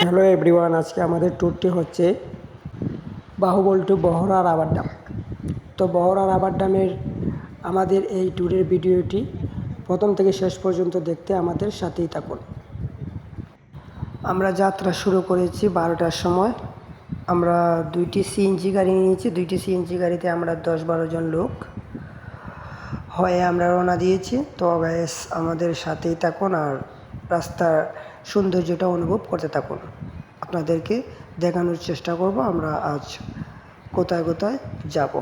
Hello everyone, আজকে আমাদের ট্যুরটি হচ্ছে বাহুবল টু বহরা রাবার ড্যাম। তো বহরা রাবার ড্যামের আমাদের এই ট্যুরের ভিডিওটি প্রথম থেকে শেষ পর্যন্ত দেখতে আমাদের সাথেই থাকুন। আমরা যাত্রা শুরু করেছি 12টার সময়। আমরা 2টি সিএনজি গাড়ি নিয়েছি। 2টি সিএনজি গাড়িতে আমরা 10-12 জন লোক হয়ে আমরা রওনা দিয়েছি। তো গাইস, আমাদের সাথেই থাকুন আর রাস্তার সৌন্দর্যটা অনুভব করতে থাকুন। আপনাদেরকে দেখানোর চেষ্টা করব আমরা আজ কোথায় কোথায় যাব।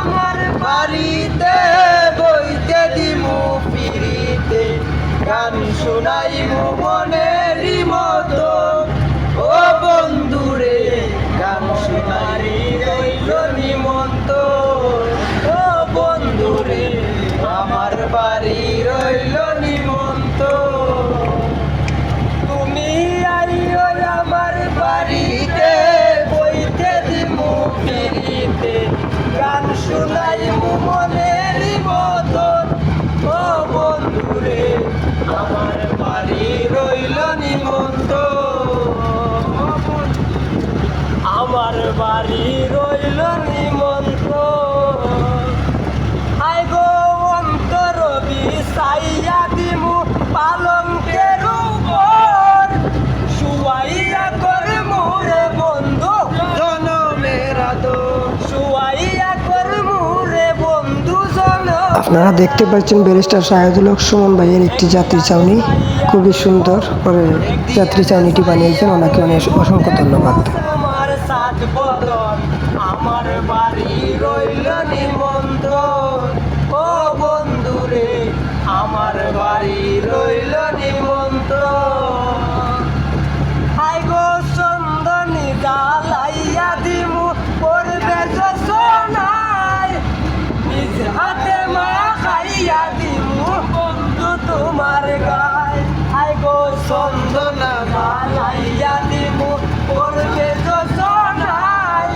আমার বাড়িতে বইতে দিমু ফিরিতে, গান শোনাইমু মনেরই মতো। ও বন্ধুরে গান শোনাই রইল নিমন্ত। ও বন্ধুরে আমার বাড়ি রইল নিমন্ত। তুমি আইও আমার বাড়িতে বইতে দিমু ফিরিতে, গান শোনাইমু মনেরই মতন। ও বন্ধুরে আমার বাড়ি রইল নিমন্ত। আমার বাড়ি রইল নিমন্ত। আই গো অন্তর বিছাইয়া দিমু পালঙ্কের উপর, শুয়াইয়া করমু রে বন্ধু জনমের আদর। শুয়াইয়া করমু রে বন্ধু জনম। আপনারা দেখতে পাচ্ছেন ব্যারিস্টার শাহেদুল হক সুমন ভাইয়ের একটি যাত্রী ছাউনি। খুবই সুন্দর করে যাত্রী ছাউনিটি বানিয়েছেন, ওনাকে অনেক অসংখ্য ধন্যবাদ। আমার সাত বদন আমার বাড়ি রইল নিমন্ত্রণ। ও বন্ধুরে আমার বাড়ি রইল নিমন্ত্রণ। হাই গো চন্দনী জ্বালাইয়া দিমু করবে যোজনায়, নিজ হাতে মা খাইয়া দিমু বন্ধু তোমার গায়। হাই গো চন্দনা জ্বালাইয়া দিমু করবে যোজনায়,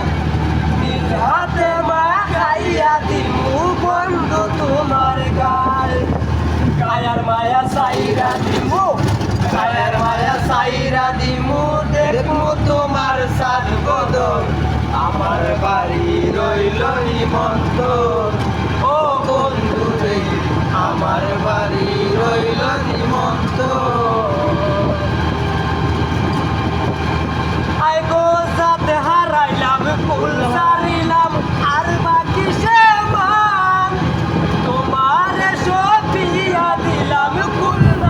নিজ হাতে মা খাইয়া দিমু বন্ধু তোমার গায়। কায়ার মায়া সাইরা দিমু, কায়ার মায়া সাইরা দিমু, দেখমু তোমার সাত বদন। আমার বাড়ি রইল নিমন্ত্রণ। ও বন্ধুরে আমার বাড়ি রইল নিমন্ত্রণ। আই গো যাতে হারাইলাম ফুল সারিলাম আর বাকি সে মান, তোমার সপিয়া দিলাম খুলনা।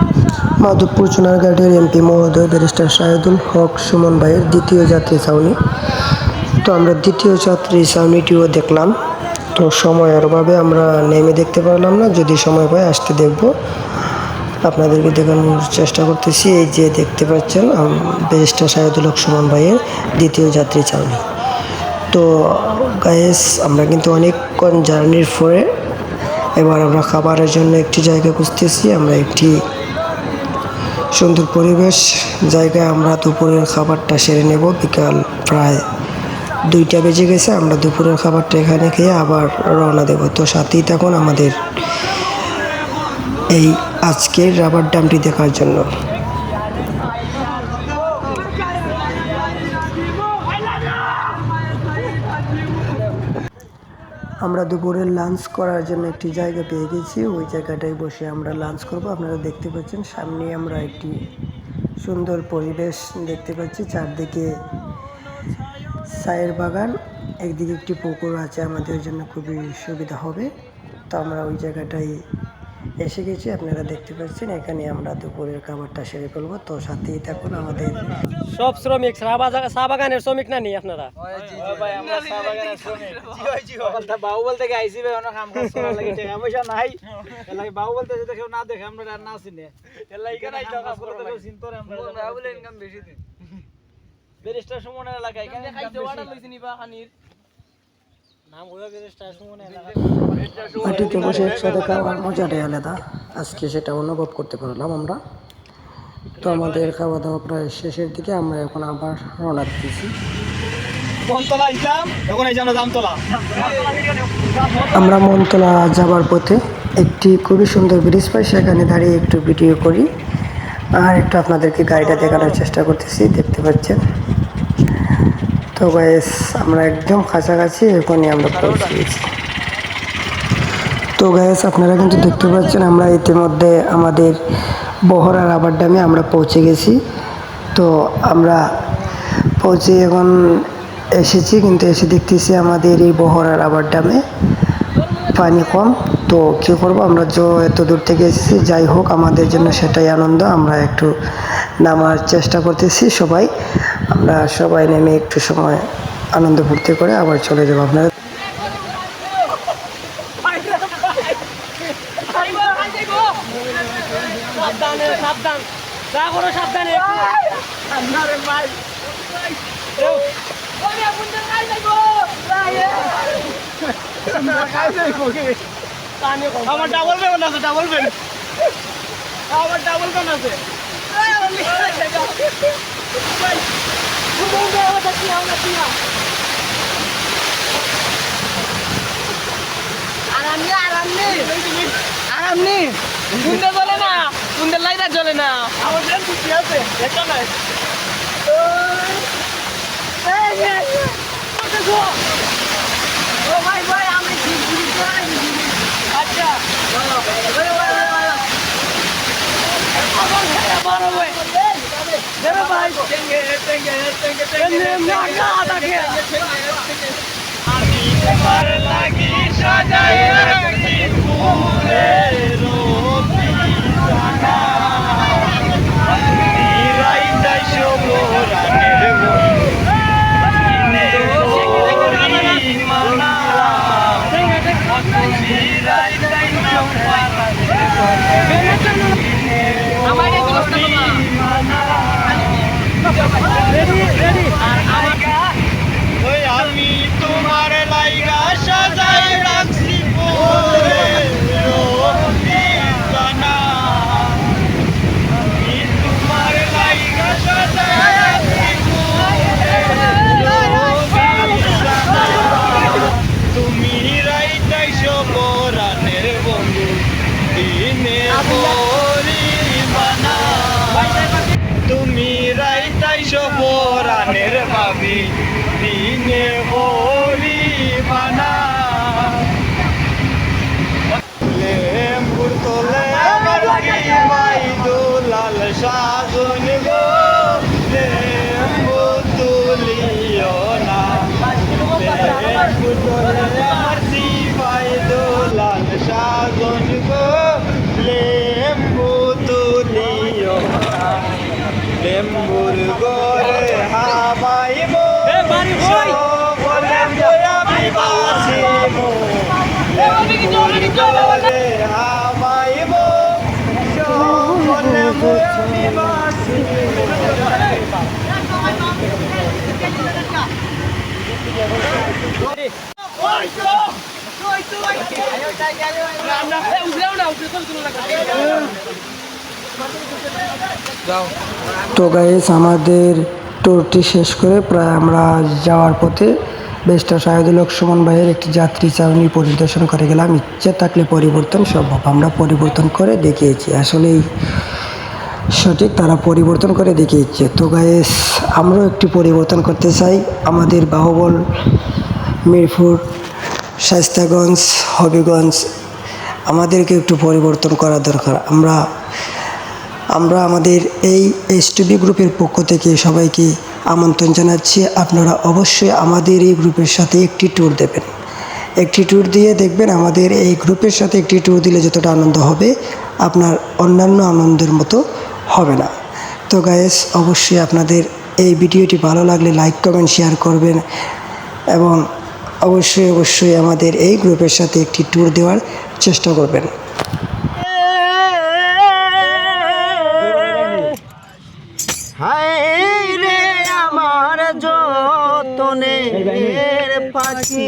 মাধবপুর সোনারঘাটের এমপি মহোদয় ব্যারিস্টার শাহেদুল হক সুমন ভাইয়ের দ্বিতীয় যাত্রী ছাউনি। তো আমরা দ্বিতীয় যাত্রী ছাউনিটিও দেখলাম। তো সময়ের অভাবে আমরা নেমে দেখতে পারলাম না, যদি সময় পাই আসতে দেখব। আপনাদেরকে দেখানোর চেষ্টা করতেছি। এই যে দেখতে পাচ্ছেন ব্যারিস্টার শাহেদুল হক সুমন ভাইয়ের দ্বিতীয় যাত্রী ছাউনি। তো গাইস, আমরা কিন্তু অনেকক্ষণ জার্নির পরে এবার আমরা খাবারের জন্য একটি জায়গা খুঁজতেছি। আমরা একটি সুন্দর পরিবেশ জায়গায় আমরা দুপুরের খাবারটা সেরে নেব। বিকাল প্রায় 2টা বেজে গেছে। আমরা দুপুরের খাবারটা এখানে খেয়ে আবার রওনা দেব। তো সাথেই থাকুন আমাদের এই আজকের রাবার ড্যামটি দেখার জন্য। আমরা দুপুরের লাঞ্চ করার জন্য একটি জায়গা পেয়ে গেছি। ওই জায়গাটায় বসে আমরা লাঞ্চ করব। আপনারা দেখতে পাচ্ছেন সামনে আমরা একটি সুন্দর পরিবেশ দেখতে পাচ্ছি। চারদিকে চায়ের বাগান, একদিকে একটি পুকুর আছে, আমাদের জন্য খুবই সুবিধা হবে। তো আমরা ওই জায়গাটায় এসে গেছি। আপনারা দেখতে পাচ্ছেন এখানে আমরা দুপুরের খাবারটা সেরে ফেলবো। তো সাথেই থাকুন আমাদের। সব শ্রমিক চা বাগানের শ্রমিক না নি আপনারা? বাহুবল থেকে আইসি ভাই, অনেক কাম কাজ করার লাগে, টাকা পয়সা নাই। এলাই বাহুবল থেকে যদি কেউ না দেখে আমরা আর না চিনে, এলাই এখানে আইসা কাজ করতে কেউ চিনতো না। আমরা বাহুবল ইনকাম বেশি দিন ব্যারিস্টার সুমনের এলাকায় এখানে খাইতে অর্ডার লইছি নিবা খানির নাম হলো ব্যারিস্টার সুমনের এলাকা। মাটিতে বসে একসাথে খাওয়ার মজাটাই আলাদা। আজকে সেটা অনুভব করতে পারলাম আমরা। তো আমাদের খাওয়া দাওয়া প্রায় শেষের দিকে। আমরা এখন আবার রওনা দিতেছি। মনতলা ইসলাম, এখন এই আমরা জামতলা। আমরা মনতলা যাবার পথে একটি খুবই সুন্দর ব্রিজ পাই, সেখানে দাঁড়িয়ে একটু ভিডিও করি আর একটু আপনাদেরকে গাড়িটা দেখানোর চেষ্টা করতেছি, দেখতে পাচ্ছেন। তো গাইস আমরা একদম কাছাকাছি, এখনই আমরা পৌঁছে গেছি। তো গাইস আপনারা কিন্তু দেখতে পাচ্ছেন আমরা ইতিমধ্যে আমাদের বহরা রাবার ড্যামে আমরা পৌঁছে গেছি। তো আমরা পৌঁছে এখন এসেছি, কিন্তু এসে দেখতেছি আমাদের এই বহরা রাবার ড্যামে পানি কম। তো কী করবো, আমরা এত দূর থেকে এসেছি, যাই হোক আমাদের জন্য সেটাই আনন্দ। আমরা একটু নামার চেষ্টা করতেছি সবাই, আমরা সবাই নেমে একটু সময় আনন্দ ফুর্তি করে আবার চলে যাবো। আপনারা সাবধানে, সাবধান, যা করো সাবধানে। আমার ডাবল বেন আছে, ডাবল বেন, আমার ডাবল বেন আছে। আরাম নেই, কুন্দে জ্বলে না, কুন্দের লাইটার জ্বলে না। আমার ট্রেন ছুটি আছে, একটা নাই। ও ভাই ভাই, আমি আচ্ছা বড় ভাই, দেবে ভাই, আমি তোমার লাগি সাজাই রাখছি ফুলের বিছানা, নিরাই যাই শোভরানের মনে করি মানা, নিরাই যাই ওই আমি তোমার লাইগা সাজাই রাখছি ফুলের বিছানা, আমি তোমার লাইগা সাজাই রাখছি ফুলের বিছানা, তুমি রাইতাইছো পরাণের বন্ধু দিনে পরিমানা, তুমি রাইতাইছো পরাণের ভাবি দিনে পরিমানা, লেম্বুর তোলে আমার কি ভাই দুলাল সাজন গো, লেম্বু তুলিও না, লেম্বুর তোলে আমার কি ভাই দুলাল সাজন গো, লেম্বু তুলিও না, লেম্বুর গোরে হামাইবো বলে আমি বাসিবো, লেম্বুর গোরে হামাইবো বলে আমি বাসিবো। তো গাইস আমাদের ট্যুরটি শেষ করে প্রায় আমরা যাওয়ার পথে বেস্টার শাহিদুল হক সুমন ভাইয়ের একটি যাত্রী ছাউনি পরিদর্শন করে গেলাম। ইচ্ছে থাকলে পরিবর্তন সম্ভব, আমরা পরিবর্তন করে দেখিয়েছি, আসলেই সঠিক, তারা পরিবর্তন করে দেখিয়েছে। তো গাইস আমরাও একটি পরিবর্তন করতে চাই, আমাদের বাহুবল, মিরপুর, শায়েস্তাগঞ্জ, হবিগঞ্জ আমাদেরকে একটু পরিবর্তন করা দরকার। আমরা আমাদের এই এসটিভি গ্রুপের পক্ষ থেকে সবাইকে আমন্ত্রণ জানাচ্ছি, আপনারা অবশ্যই আমাদের এই গ্রুপের সাথে একটি ট্যুর দেবেন, একটি ট্যুর দিয়ে দেখবেন আমাদের এই গ্রুপের সাথে একটি ট্যুর দিলে যতটা আনন্দ হবে আপনার অন্যান্য আনন্দের মতো হবে না। তো গাইস অবশ্যই আপনাদের এই ভিডিওটি ভালো লাগলে লাইক কমেন্ট শেয়ার করবেন এবং অবশ্যই আমাদের এই গ্রুপের সাথে একটি ট্যুর দেওয়ার চেষ্টা করবেন। হায় রে আমার যতনের পাখি,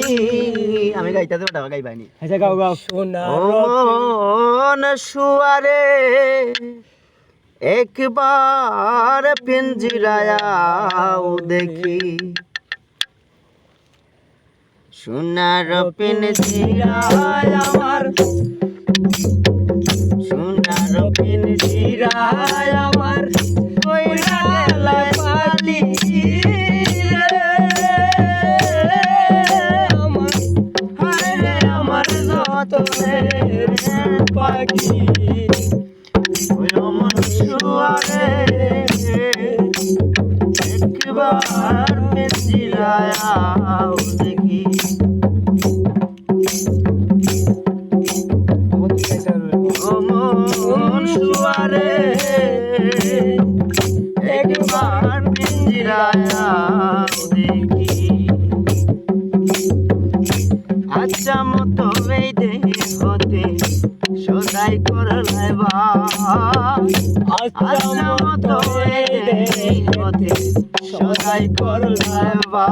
আমি গাইতে দেবো, গাইবানি। আচ্ছা গাও গাও। সোনা মন শুয়ারে একবার পিঞ্জিরায়াও দেখি, সোনার পিঞ্জিরায় আমার পিঞ্জিরায় আমার কইরা গেলে পালি রে আমার হায় রে আমার যতনের পাখি ওই অমন শুয়ারে একবার পিঞ্জিরায় আও দেখি অমন শুয়ারে একবার পিঞ্জিরায় আও দেখি আচ্ছা মতো এই দেহে হতে সদাই করলাই বা আচ্ছা মতো এই দেহে হতে সদাই করলাই বা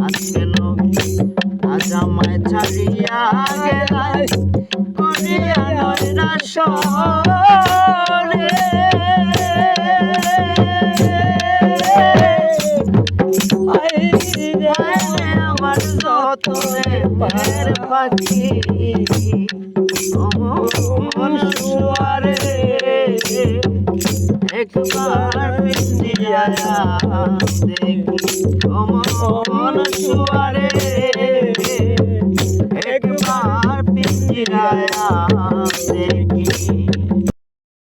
আজকে আজ আমায় ছাড়িয়া গেলাই করিয়া নয়না সরে আমার যত পাখি অমন শুয়ারে একবার পিঞ্জিরায় দেখি অমন শুয়ারে